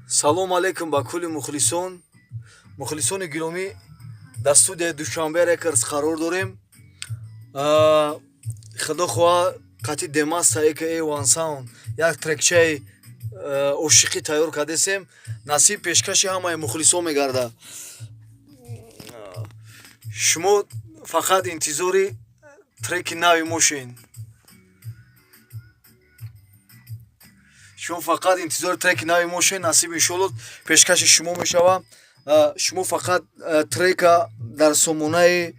салом алейкум ба кулли мухлисони гиромӣ. Дар студияи Душанбе Рекордс қарор дорем. Худо хоҳа қатъи демаста AKA One Sound як трекчаи ошиқӣ тайёр кардесем. Насиб пешкаши ҳамаи мухлисон мегардад. Шумо фақат интизори треки нави мо шуед. шумо фақат интизори треки нави мо шуед. Насиб иншоалло пешкаши шумо мешавад. шумо фақат трека дар сомонаи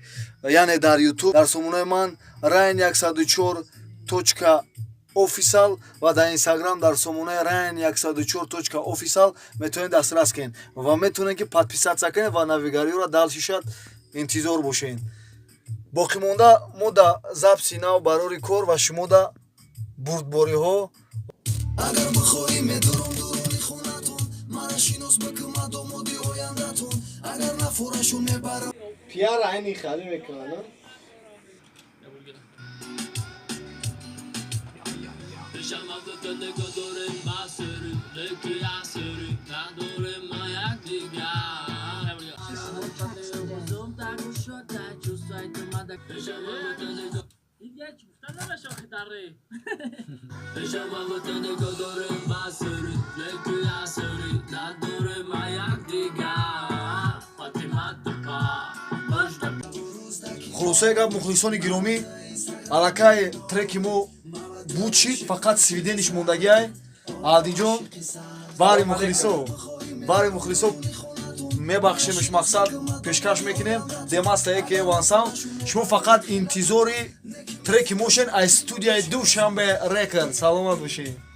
яъне дар YouTube дар сомонаи ман rain104.official ва дар Instagram дар сомонаи rain104.official метавонед дастрас кунед ва метавонед ки подписатсия кунед ва навигариро дар шишат интизор бошед. боқимонда мо дар запси нав барори кор ва шумо дар бурдбориҳо. Агар бихоҳӣ медурам дуруни хонатон, мана шинос бикун мадомоди ояндатон. Агар нафорашон мебарам пиар айни халӣ мекунад. хулосаи гап мухлисони гиромӣ, аллакай треки мо буд шид, фақат свидениш мондагиай. Алдиҷон бари мухлисо мебахшемш мақсад пешкаш мекунем. демаста AKA One Sound. шумо фақат интизори треки мо шед аз студияи Душанбе Рекорд. Саломат бошед.